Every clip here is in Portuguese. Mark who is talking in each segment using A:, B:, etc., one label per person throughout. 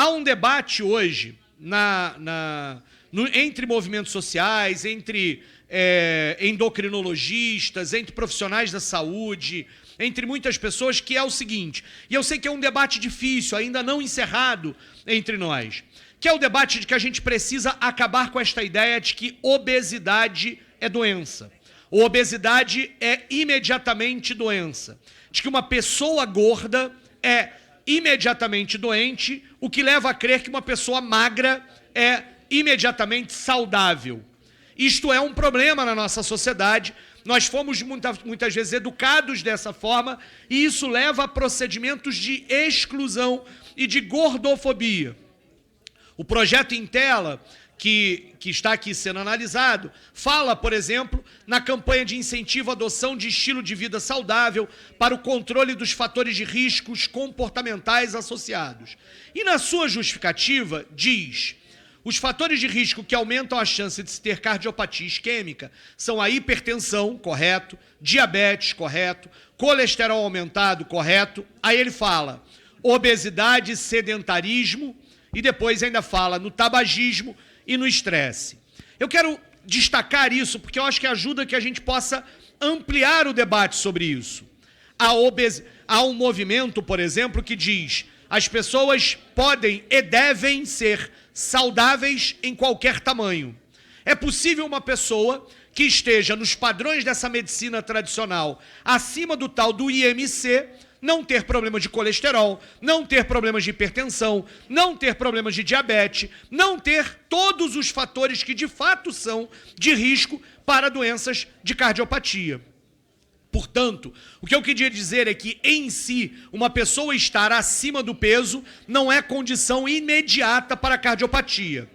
A: Há um debate hoje entre movimentos sociais, entre endocrinologistas, entre profissionais da saúde, entre muitas pessoas, que é o seguinte, e eu sei que é um debate difícil, ainda não encerrado entre nós, que é o debate de que a gente precisa acabar com esta ideia de que obesidade é doença. Obesidade é imediatamente doença. De que uma pessoa gorda é imediatamente doente, o que leva a crer que uma pessoa magra é imediatamente saudável. Isto é um problema na nossa sociedade. Nós fomos muitas vezes educados dessa forma e isso leva a procedimentos de exclusão e de gordofobia. O projeto Em Tela, que está aqui sendo analisado, fala, por exemplo, na campanha de incentivo à adoção de estilo de vida saudável para o controle dos fatores de riscos comportamentais associados. E na sua justificativa diz: os fatores de risco que aumentam a chance de se ter cardiopatia isquêmica são a hipertensão, correto, diabetes, correto, colesterol aumentado, correto. Aí ele fala obesidade, sedentarismo, e depois ainda fala no tabagismo e no estresse. Eu quero destacar isso porque eu acho que ajuda que a gente possa ampliar o debate sobre isso. Há um movimento, por exemplo, que diz: as pessoas podem e devem ser saudáveis em qualquer tamanho. É possível uma pessoa que esteja nos padrões dessa medicina tradicional, acima do tal do IMC, não ter problemas de colesterol, não ter problemas de hipertensão, não ter problemas de diabetes, não ter todos os fatores que de fato são de risco para doenças de cardiopatia. Portanto, o que eu queria dizer é que, em si, uma pessoa estar acima do peso não é condição imediata para a cardiopatia.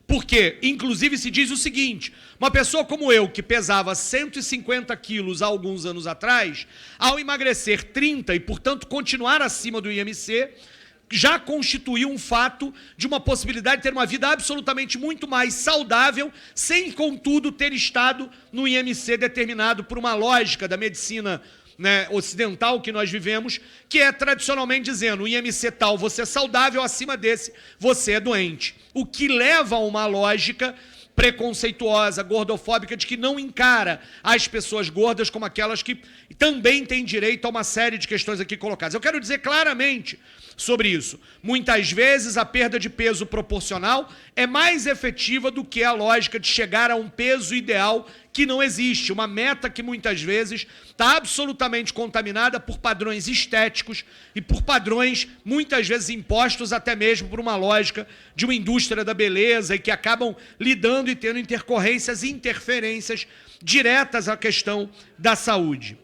A: Porque, inclusive, se diz o seguinte: uma pessoa como eu, que pesava 150 quilos há alguns anos atrás, ao emagrecer 30 e, portanto, continuar acima do IMC, já constituiu um fato de uma possibilidade de ter uma vida absolutamente muito mais saudável, sem, contudo, ter estado no IMC determinado por uma lógica da medicina, né, ocidental que nós vivemos, que é tradicionalmente dizendo: o IMC tal, você é saudável, acima desse, você é doente. O que leva a uma lógica preconceituosa, gordofóbica, de que não encara as pessoas gordas como aquelas que também têm direito a uma série de questões aqui colocadas. Eu quero dizer claramente sobre isso. Muitas vezes a perda de peso proporcional é mais efetiva do que a lógica de chegar a um peso ideal que não existe, uma meta que muitas vezes está absolutamente contaminada por padrões estéticos e por padrões muitas vezes impostos até mesmo por uma lógica de uma indústria da beleza e que acabam lidando e tendo intercorrências e interferências diretas à questão da saúde.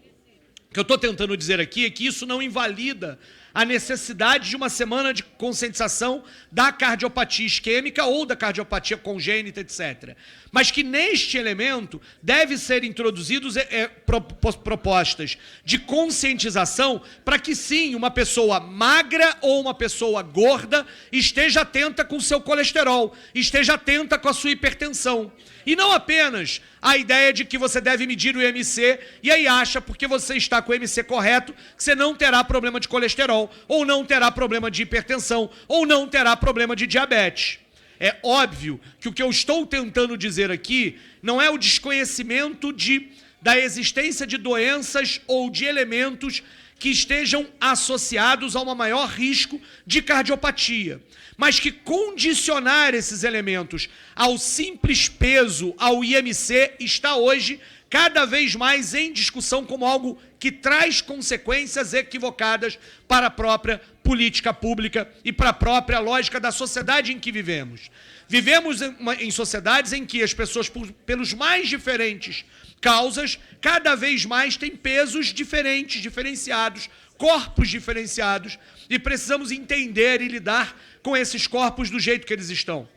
A: O que eu estou tentando dizer aqui é que isso não invalida a necessidade de uma semana de conscientização da cardiopatia isquêmica ou da cardiopatia congênita, etc. Mas que neste elemento deve ser introduzidos propostas de conscientização para que sim, uma pessoa magra ou uma pessoa gorda esteja atenta com o seu colesterol, esteja atenta com a sua hipertensão. E não apenas a ideia de que você deve medir o IMC e aí acha, porque você está com o IMC correto, que você não terá problema de colesterol, ou não terá problema de hipertensão, ou não terá problema de diabetes. É óbvio que o que eu estou tentando dizer aqui não é o desconhecimento da existência de doenças ou de elementos que estejam associados a um maior risco de cardiopatia, mas que condicionar esses elementos ao simples peso, ao IMC, está hoje cada vez mais em discussão como algo que traz consequências equivocadas para a própria política pública e para a própria lógica da sociedade em que vivemos. Vivemos em sociedades em que as pessoas, pelos mais diferentes causas, cada vez mais têm pesos diferentes, diferenciados, corpos diferenciados, e precisamos entender e lidar com esses corpos do jeito que eles estão.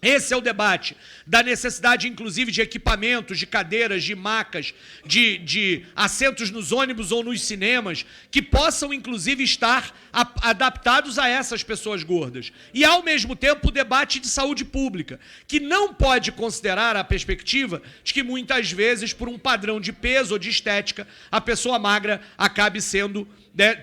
A: Esse é o debate da necessidade, inclusive, de equipamentos, de cadeiras, de macas, de assentos nos ônibus ou nos cinemas, que possam, inclusive, estar adaptados a essas pessoas gordas. E, ao mesmo tempo, o debate de saúde pública, que não pode considerar a perspectiva de que, muitas vezes, por um padrão de peso ou de estética, a pessoa magra acabe sendo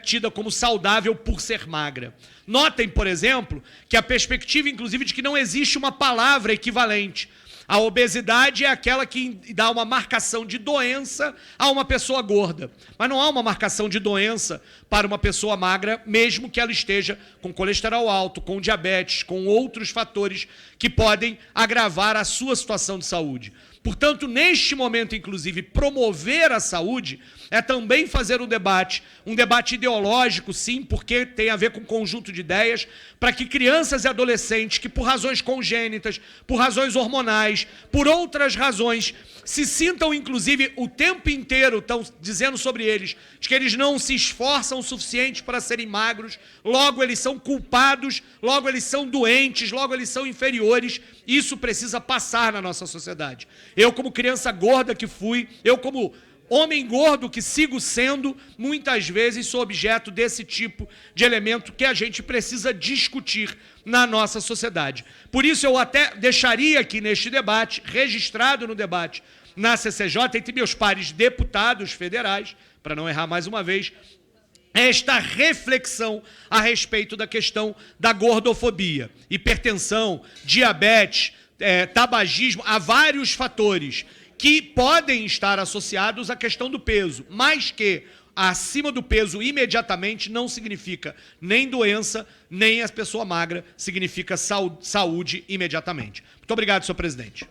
A: tida como saudável por ser magra. Notem, por exemplo, que a perspectiva, inclusive, de que não existe uma palavra equivalente. A obesidade é aquela que dá uma marcação de doença a uma pessoa gorda. Mas não há uma marcação de doença para uma pessoa magra, mesmo que ela esteja com colesterol alto, com diabetes, com outros fatores que podem agravar a sua situação de saúde. Portanto, neste momento, inclusive, promover a saúde é também fazer um debate ideológico, sim, porque tem a ver com um conjunto de ideias, para que crianças e adolescentes que, por razões congênitas, por razões hormonais, por outras razões, se sintam, inclusive, o tempo inteiro, estão dizendo sobre eles, de que eles não se esforçam o suficiente para serem magros, logo eles são culpados, logo eles são doentes, logo eles são inferiores. Isso precisa passar na nossa sociedade. Eu, como criança gorda que fui, eu, como homem gordo que sigo sendo, muitas vezes sou objeto desse tipo de elemento que a gente precisa discutir na nossa sociedade. Por isso eu até deixaria aqui neste debate, registrado no debate na CCJ, entre meus pares deputados federais, para não errar mais uma vez, esta reflexão a respeito da questão da gordofobia, hipertensão, diabetes, tabagismo, há vários fatores que podem estar associados à questão do peso, mas que acima do peso imediatamente não significa nem doença, nem a pessoa magra, significa saúde imediatamente. Muito obrigado, senhor presidente.